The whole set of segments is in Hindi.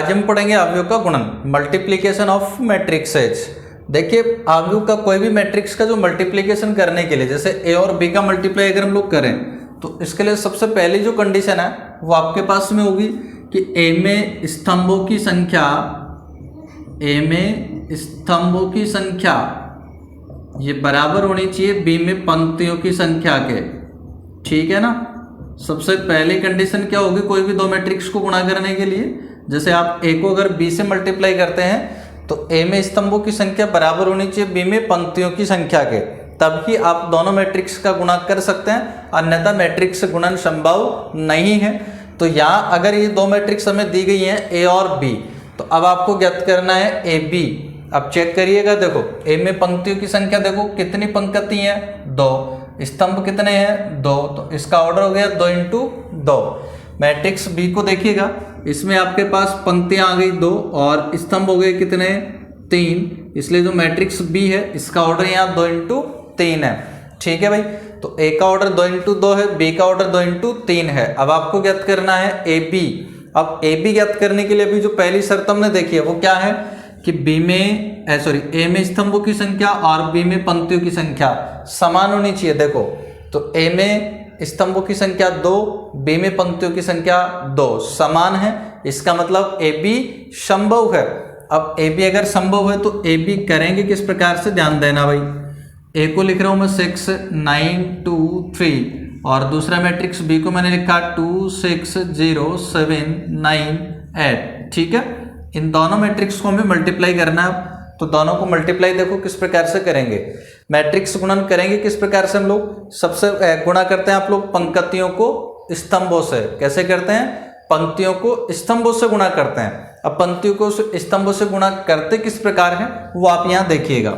आज हम पढ़ेंगे अवयव का गुणन, मल्टीप्लीकेशन ऑफ मैट्रिक्सेज। देखिए अवयव का कोई भी मैट्रिक्स का जो मल्टीप्लीकेशन करने के लिए, जैसे ए और बी का मल्टीप्लाई अगर हम लोग करें तो इसके लिए सबसे पहली जो कंडीशन है वो आपके पास में होगी कि ए में स्तंभों की संख्या, ए में स्तंभों की संख्या ये बराबर होनी चाहिए बी में पंक्तियों की संख्या के। ठीक है ना। सबसे पहली कंडीशन क्या होगी कोई भी दो मैट्रिक्स को गुणा करने के लिए, जैसे आप ए को अगर बी से मल्टीप्लाई करते हैं तो ए में स्तंभों की संख्या बराबर होनी चाहिए बी में पंक्तियों की संख्या के, तब ही आप दोनों मैट्रिक्स का गुणा कर सकते हैं, अन्यथा मैट्रिक्स गुणन संभव नहीं है। तो यहाँ अगर ये दो मैट्रिक्स हमें दी गई हैं ए और बी, तो अब आपको ज्ञात करना है ए बी। अब चेक करिएगा, देखो ए में पंक्तियों की संख्या देखो कितनी पंक्ति हैं, 2, स्तंभ कितने हैं 2, तो इसका ऑर्डर हो गया 2 इंटू 2। मैट्रिक्स बी को देखिएगा, इसमें आपके पास पंक्तियां आ गई 2 और स्तंभ हो गए कितने 3, इसलिए जो मैट्रिक्स बी है इसका ऑर्डर यहाँ 2 इंटू 3 है। ठीक है भाई, तो ए का ऑर्डर 2 इंटू 2 है, बी का ऑर्डर 2 इंटू 3 है। अब आपको ज्ञात करना है ए बी। अब ए बी ज्ञात करने के लिए अभी जो पहली शर्त हमने देखी है वो क्या है कि ए में स्तंभों की संख्या और बी में पंक्तियों की संख्या समान होनी चाहिए। देखो तो ए में स्तंभों की संख्या 2, बी में पंक्तियों की संख्या 2 समान है, इसका मतलब ए बी संभव है। अब ए बी अगर संभव है तो ए बी करेंगे किस प्रकार से, ध्यान देना भाई। ए को लिख रहा हूं मैं 6 9 2 3 और दूसरा मैट्रिक्स बी को मैंने लिखा 2 6 0 7 9 8। ठीक है, इन दोनों मैट्रिक्स को हमें मल्टीप्लाई करना है। तो दोनों को मल्टीप्लाई देखो किस प्रकार से करेंगे, मैट्रिक्स गुणन करेंगे किस प्रकार से हम लोग, सबसे गुणा करते हैं आप लोग पंक्तियों को स्तंभों से। कैसे करते हैं, पंक्तियों को स्तंभों से गुणा करते हैं। अब पंक्तियों को स्तंभों से गुणा करते किस प्रकार है वो आप यहाँ देखिएगा।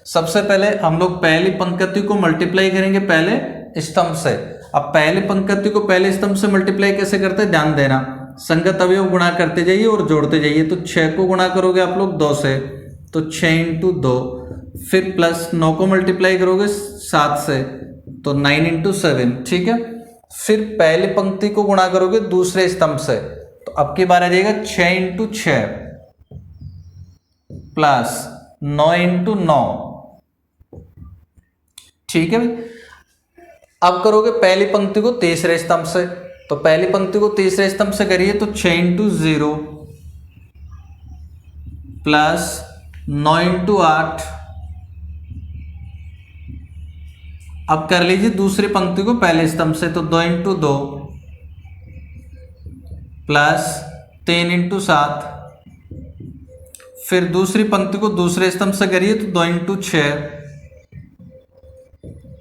सबसे पहले हम लोग पहली पंक्ति को मल्टीप्लाई करेंगे पहले स्तंभ से। अब पहली पंक्ति को पहले स्तंभ से मल्टीप्लाई कैसे करते हैं, ध्यान देना। संगत अवयव गुणा करते जाइए और जोड़ते जाइए। तो 6 को गुणा करोगे आप लोग 2 से, तो 6 इंटू 2, फिर प्लस 9 को मल्टीप्लाई करोगे 7 से, तो 9 इंटू 7। ठीक है, फिर पहली पंक्ति को गुणा करोगे दूसरे स्तंभ से, तो अब की बार आ जाएगा 6 इंटू 6 प्लस 9 इंटू 9। ठीक है भाई, अब करोगे पहली पंक्ति को तीसरे स्तंभ से, तो पहली पंक्ति को तीसरे स्तंभ से करिए तो 6 इंटू 0 प्लस 9 इंटू 8। अब कर लीजिए दूसरी पंक्ति को पहले स्तंभ से, तो 2 इंटू 2 प्लस 3 इंटू 7। फिर दूसरी पंक्ति को दूसरे स्तंभ से करिए तो 2 इंटू 6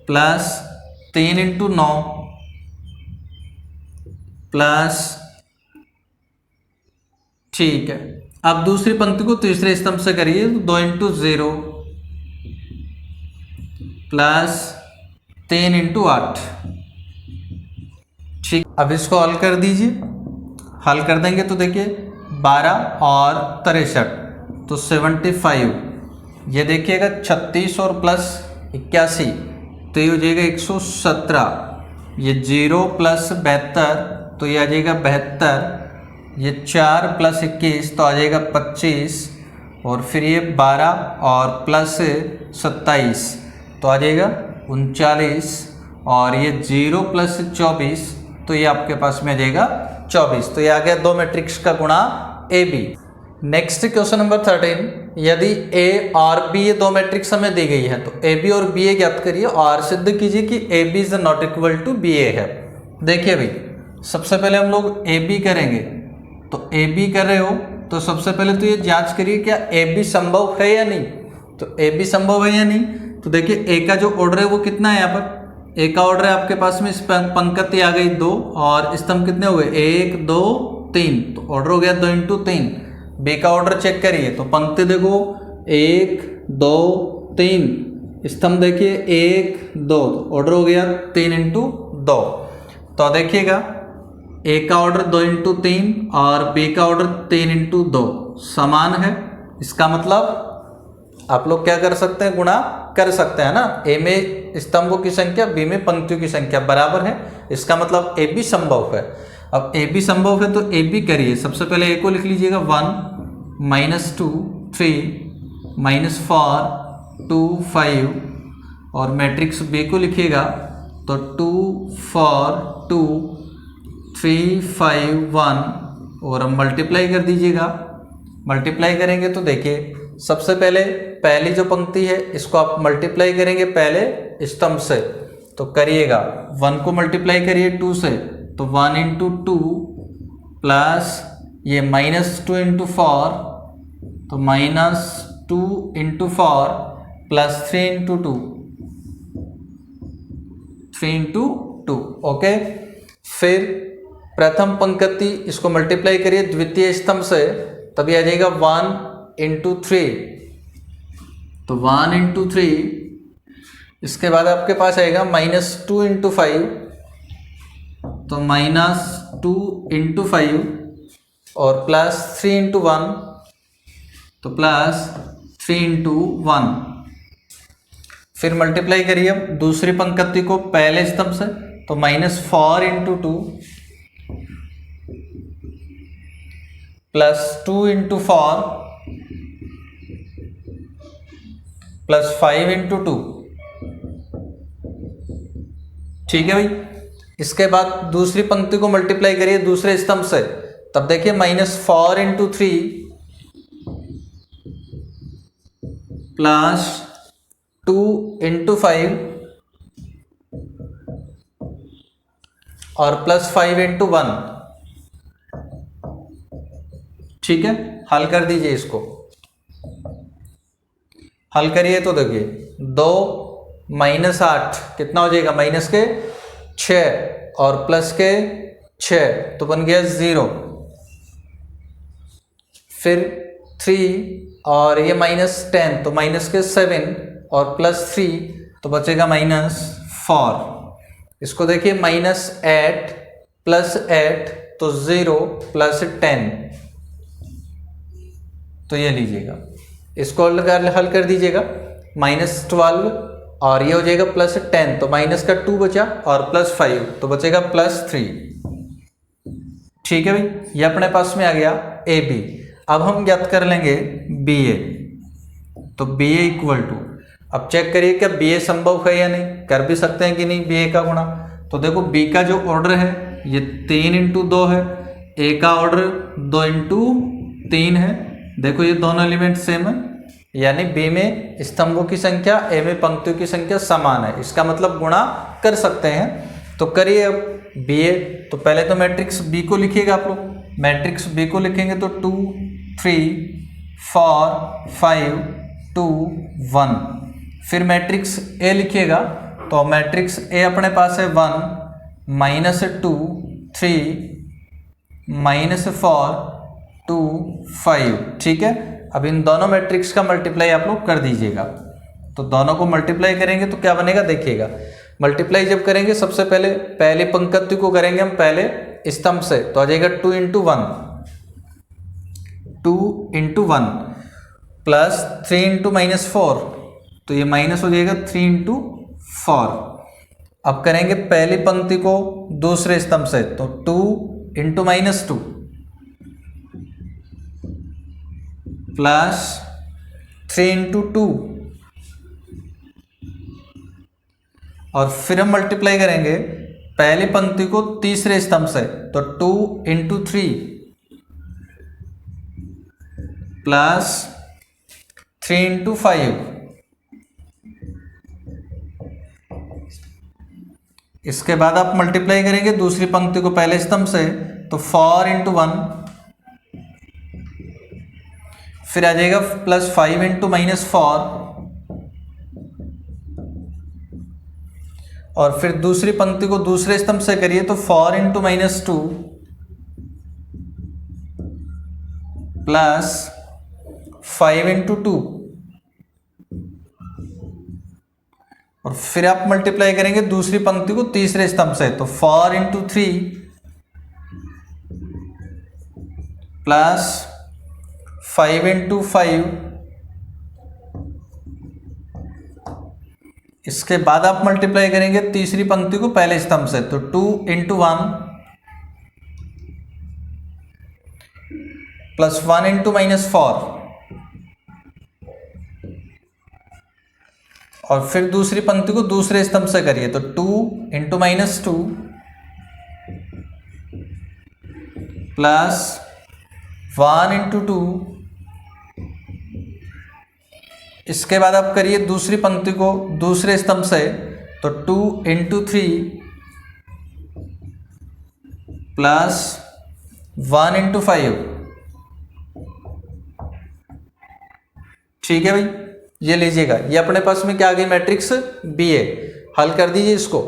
प्लस 3 इंटू 9 प्लस। ठीक है, अब दूसरी पंक्ति को तीसरे स्तंभ से करिए तो 2 इंटू 0 प्लस 3 इंटू 8। ठीक, अब इसको हल कर दीजिए। हल कर देंगे तो देखिए 12 और 63 तो 75। ये देखिएगा 36 और प्लस 81 तो ये हो जाएगा 117। ये 0 प्लस 72 तो ये आ जाएगा 72। ये 4 प्लस 21 तो आ जाएगा 25, और फिर ये 12 और प्लस 27 तो आ जाएगा 39, और ये 0 प्लस 24 तो ये आपके पास में आ जाएगा 24। तो ये आ गया दो मैट्रिक्स का गुणा A B. Next question number 13, यदि ए और बी ये दो मैट्रिक्स हमें दी गई है तो ए बी और बी ए ज्ञात करिए और सिद्ध कीजिए कि A B is not equal to B A है। देखिए भाई, सबसे पहले हम लोग ए बी करेंगे, तो ए बी कर रहे हो तो सबसे पहले तो ये जांच करिए क्या ए बी संभव है या नहीं। तो ए बी संभव है या नहीं, तो देखिए ए का जो ऑर्डर है वो कितना है, यहाँ पर ए का ऑर्डर है आपके पास में, इस पंक्ति आ गई 2 और स्तंभ कितने हो गए 1 2 3, तो ऑर्डर हो गया 2 इंटू 3। बी का ऑर्डर चेक करिए तो पंक्ति देखो 1 2 3, स्तंभ देखिए 1 2, ऑर्डर हो गया 3 इंटू 2। तो देखिएगा ए का ऑर्डर 2 इंटू 3 और बी का ऑर्डर 3 इंटू 2 समान है। इसका मतलब आप लोग क्या कर सकते हैं, गुणा कर सकते हैं ना। ए में स्तंभों की संख्या बी में पंक्तियों की संख्या बराबर है, इसका मतलब ए बी संभव है। अब ए बी संभव है तो ए बी करिए। सबसे पहले ए को लिख लीजिएगा 1 माइनस 2 3 माइनस 4 2 5 और मैट्रिक्स बी को लिखिएगा तो 2 4 2 3 5 1 और हम मल्टीप्लाई कर दीजिएगा। मल्टीप्लाई करेंगे तो देखिए सबसे पहले पहली जो पंक्ति है इसको आप मल्टीप्लाई करेंगे पहले स्तंभ से, तो करिएगा 1 को मल्टीप्लाई करिए 2 से तो 1 इंटू 2 प्लस ये माइनस 2 इंटू 4 तो minus 2 into 4 plus 3 into 2 3 into 2 okay. फिर प्रथम पंक्ति इसको मल्टीप्लाई करिए द्वितीय स्तंभ से, तभी आ जाएगा 1 इंटू 3 तो 1 इंटू 3। इसके बाद आपके पास आएगा माइनस 2 इंटू 5 तो माइनस 2 इंटू 5 और प्लस 3 इंटू 1 तो प्लस 3 इंटू 1। फिर मल्टीप्लाई करिए अब दूसरी पंक्ति को पहले स्तंभ से तो minus 4 into 2 plus 2 into 4 plus 5 into 2। ठीक है भाई। इसके बाद दूसरी पंक्ति को मल्टीप्लाई करिए दूसरे स्तंभ से, तब देखिए माइनस 4 इंटू 3 प्लस 2 इंटू 5 और प्लस 5 इंटू 1। ठीक है, हल कर दीजिए इसको। हल करिए तो देखिए 2 माइनस 8 कितना हो जाएगा, माइनस के 6 और प्लस के 6 तो बन गया 0। फिर 3 और ये माइनस 10 तो माइनस के 7 और प्लस 3 तो बचेगा माइनस 4। इसको देखिए माइनस 8 प्लस 8 तो 0 प्लस 10 तो ये लीजिएगा। इसको हल कर दीजिएगा माइनस 12 और ये हो जाएगा प्लस 10 तो माइनस का 2 बचा और प्लस 5 तो बचेगा प्लस 3। ठीक है भाई, ये अपने पास में आ गया ए बी। अब हम ज्ञात कर लेंगे बी ए। तो बी ए इक्वल टू, अब चेक करिए क्या बी ए संभव है या नहीं, कर भी सकते हैं कि नहीं बी ए का गुणा। तो देखो बी का जो ऑर्डर है ये 3 इंटू 2 है, ए का ऑर्डर 2 इंटू 3 है। देखो ये दोनों एलिमेंट सेम है, यानी बी में स्तंभों की संख्या ए में पंक्तियों की संख्या समान है, इसका मतलब गुणा कर सकते हैं। तो करिए अब बी ए। तो पहले तो मैट्रिक्स बी को लिखिएगा आप लोग। मैट्रिक्स बी को लिखेंगे तो 2 3 4 5 2 1। फिर मैट्रिक्स ए लिखिएगा तो मैट्रिक्स ए अपने पास है 1 माइनस 2 3 माइनस 4 2 5। ठीक है, अब इन दोनों मैट्रिक्स का मल्टीप्लाई आप लोग कर दीजिएगा। तो दोनों को मल्टीप्लाई करेंगे तो क्या बनेगा देखिएगा। मल्टीप्लाई जब करेंगे सबसे पहले पहली पंक्ति को करेंगे हम पहले स्तंभ से, तो आ जाएगा 2 into 1 2 into 1 plus 3 into minus 4 तो ये माइनस हो जाएगा 3 इंटू 4। अब करेंगे पहली पंक्ति को दूसरे स्तंभ से, तो 2 इंटू माइनस 2 प्लस 3 इंटू 2 और फिर हम मल्टीप्लाई करेंगे पहली पंक्ति को तीसरे स्तंभ से, तो 2 इंटू 3 प्लस 3 इंटू 5। इसके बाद आप मल्टीप्लाई करेंगे दूसरी पंक्ति को पहले स्तंभ से, तो 4 इंटू 1 फिर आ जाएगा प्लस 5 इंटू माइनस 4 और फिर दूसरी पंक्ति को दूसरे स्तंभ से करिए तो 4 इंटू माइनस 2 प्लस 5 इंटू 2 और फिर आप मल्टीप्लाई करेंगे दूसरी पंक्ति को तीसरे स्तंभ से, तो 4 इंटू 3 प्लस 5 इंटू 5। इसके बाद आप मल्टीप्लाई करेंगे तीसरी पंक्ति को पहले स्तंभ से, तो 2 इंटू 1 प्लस 1 इंटू -4, और फिर दूसरी पंक्ति को दूसरे स्तंभ से करिए तो 2 इंटू -2 प्लस 1 इंटू 2। इसके बाद आप करिए दूसरी पंक्ति को दूसरे स्तंभ से तो 2 इंटू 3 प्लस 1 इंटू 5। ठीक है भाई, ये लीजिएगा, ये अपने पास में क्या आ गई मैट्रिक्स बी है। हल कर दीजिए इसको।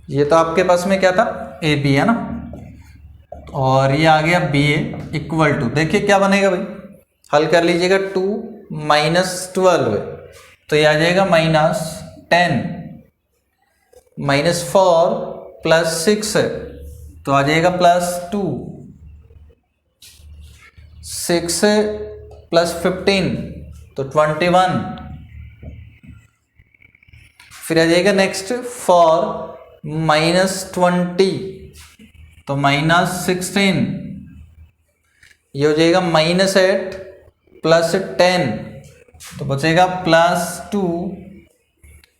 ये तो आपके पास में क्या था, ए बी है ना, और ये आ गया बी ए इक्वल टू, देखिए क्या बनेगा भाई, हल कर लीजिएगा। 2 -12 तो ये आ जाएगा -10, -4 प्लस 6 तो आ जाएगा +2, 6 प्लस 15 तो 21। फिर आ जाएगा नेक्स्ट 4 -20 तो -16, ये हो जाएगा -8 प्लस 10 तो बचेगा +2,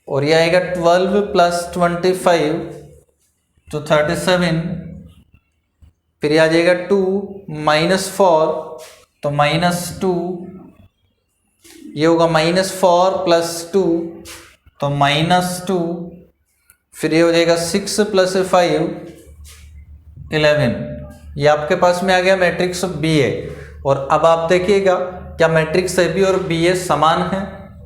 और ये आएगा 12 प्लस 25 तो 37। फिर ये आ जाएगा 2 -4 तो -2, ये होगा -4 प्लस 2 तो -2। फिर ये हो जाएगा 6 प्लस 5 11। ये आपके पास में आ गया मैट्रिक्स बी ए। और अब आप देखिएगा क्या मैट्रिक्स ए बी और बी ए समान है?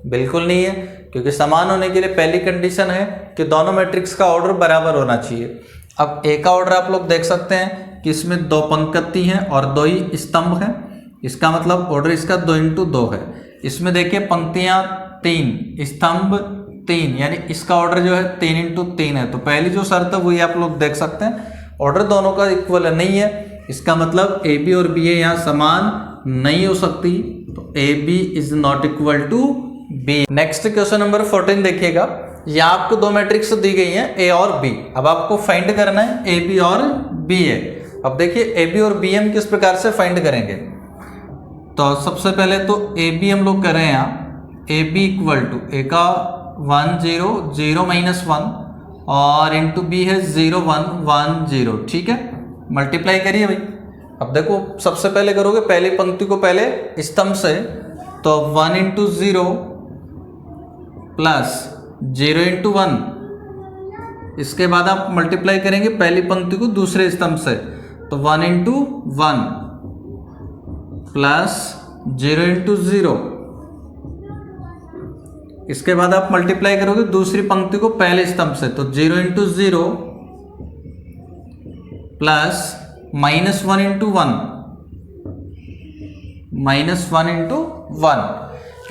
बिल्कुल नहीं है, क्योंकि समान होने के लिए पहली कंडीशन है कि दोनों मैट्रिक्स का ऑर्डर बराबर होना चाहिए। अब ए का ऑर्डर आप लोग देख सकते हैं कि इसमें 2 पंक्ति हैं और 2 ही स्तंभ हैं, इसका मतलब ऑर्डर इसका 2 इंटू 2 है। इसमें देखिए पंक्तियां 3, स्तंभ 3, यानी इसका ऑर्डर जो है 3 इंटू 3 है। तो पहली जो शर्त है वही आप लोग देख सकते हैं, ऑर्डर दोनों का इक्वल नहीं है, इसका मतलब ए बी और बी ए यहाँ समान नहीं हो सकती, तो A B is not equal to B. Next question number 14 देखिएगा, यहाँ आपको 2 मैट्रिक्स दी गई हैं ए और बी। अब आपको फाइंड करना है ए बी और बी ए। अब देखिए ए बी और बी हम किस प्रकार से फाइंड करेंगे। तो सबसे पहले तो ए बी हम लोग कर रहे हैं यहाँ, ए बी इक्वल टू ए का 1 0 0 -1 और इंटू बी है 0 1 1 0। ठीक है, मल्टीप्लाई करिए भाई। अब देखो सबसे पहले करोगे पहली पंक्ति को पहले स्तंभ से, तो 1 इंटू 0 प्लस 0 इंटू 1। इसके बाद आप मल्टीप्लाई करेंगे पहली पंक्ति को दूसरे स्तंभ से, तो 1 इंटू 1 प्लस 0 इंटू 0। इसके बाद आप मल्टीप्लाई करोगे दूसरी पंक्ति को पहले स्तंभ से, तो 0 इंटू 0 प्लस -1 इंटू 1 -1 इंटू 1।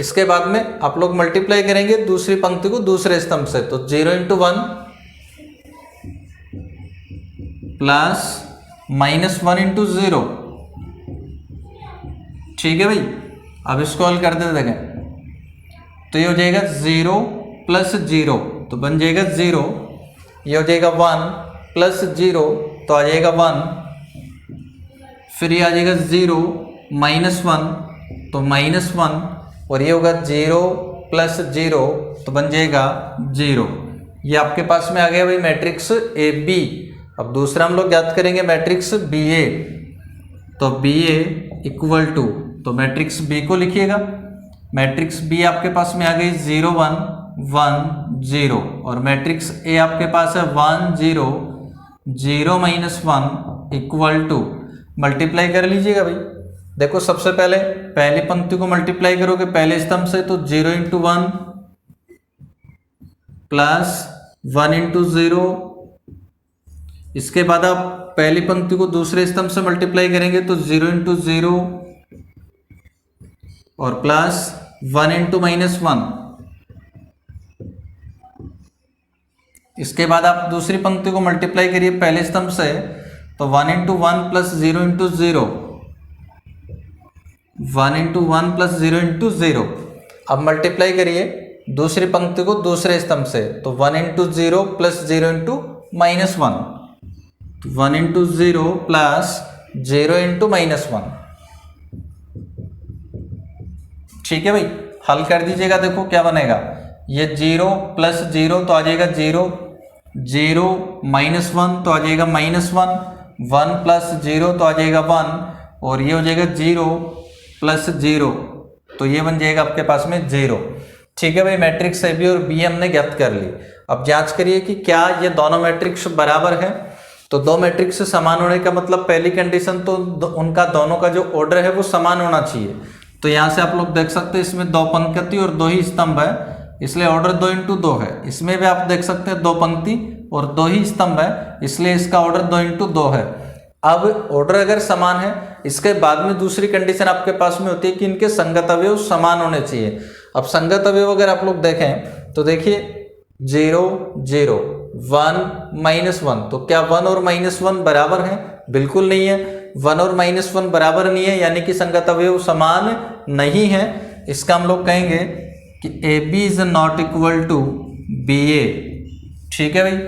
इसके बाद में आप लोग मल्टीप्लाई करेंगे दूसरी पंक्ति को दूसरे स्तंभ से, तो 0 इंटू 1 प्लस -1 इंटू 0। ठीक है भाई, अब इसको हल कर देते देखें, तो ये हो जाएगा 0 प्लस 0 तो बन जाएगा 0, ये हो जाएगा 1 प्लस 0 तो आ जाएगा 1, फिर ये आ जाएगा 0 -1 तो -1, और ये होगा 0 प्लस 0 तो बन जाएगा 0। ये आपके पास में आ गया भाई मैट्रिक्स ए बी। अब दूसरा हम लोग ज्ञात करेंगे मैट्रिक्स बी ए, तो बी ए इक्वल टू, तो मैट्रिक्स बी को लिखिएगा, मैट्रिक्स बी आपके पास में आ गई 0 1 1 0, और मैट्रिक्स ए आपके पास है 1 0 0 -1 इक्वल टू, मल्टीप्लाई कर लीजिएगा भाई। देखो सबसे पहले पहली पंक्ति को मल्टीप्लाई करोगे पहले स्तंभ से, तो 0 इंटू 1 प्लस 1 इंटू 0। इसके बाद आप पहली पंक्ति को दूसरे स्तंभ से मल्टीप्लाई करेंगे, तो 0 इंटू 0 और प्लस 1 इंटू -1। इसके बाद आप दूसरी पंक्ति को मल्टीप्लाई करिए पहले स्तंभ से, तो 1 into 1 plus 0 into 0, 1 into 1 plus 0 into 0। अब मल्टीप्लाई करिए दूसरी पंक्ति को दूसरे स्तंभ से, तो 1 इंटू 0 प्लस 0 इंटू -1, तो 1 इंटू 0 प्लस 0 इंटू -1। ठीक है भाई, हल कर दीजिएगा, देखो क्या बनेगा, ये 0 प्लस 0 तो आ जाएगा 0, 0 -1 तो आ जाएगा -1, 1 प्लस 0 तो आ जाएगा 1, और ये हो जाएगा 0 प्लस 0, तो ये बन जाएगा आपके पास में 0। ठीक है भाई, मैट्रिक्स ए बी और बी हमने ज्ञात कर ली। अब जांच करिए कि क्या ये दोनों मैट्रिक्स बराबर है। तो दो मैट्रिक्स समान होने का मतलब पहली कंडीशन तो उनका दोनों का जो ऑर्डर है वो समान होना चाहिए। तो यहाँ से आप लोग देख सकते हैं इसमें 2 पंक्ति और 2 ही स्तंभ है, इसलिए ऑर्डर 2 इंटू 2 है। इसमें भी आप देख सकते हैं 2 पंक्ति और 2 ही स्तंभ है, इसलिए इसका ऑर्डर 2 इंटू 2 है। अब ऑर्डर अगर समान है, इसके बाद में दूसरी कंडीशन आपके पास में होती है कि इनके संगत अवयव समान होने चाहिए। अब संगत अवयव अगर आप लोग देखें तो देखिए 0 0 1 -1, तो क्या 1 और -1 बराबर हैं? बिल्कुल नहीं है, 1 और -1 बराबर नहीं है, यानी कि संगत अवयव समान नहीं है। इसका हम लोग कहेंगे कि A B is not equal to B A. ठीक है भाई,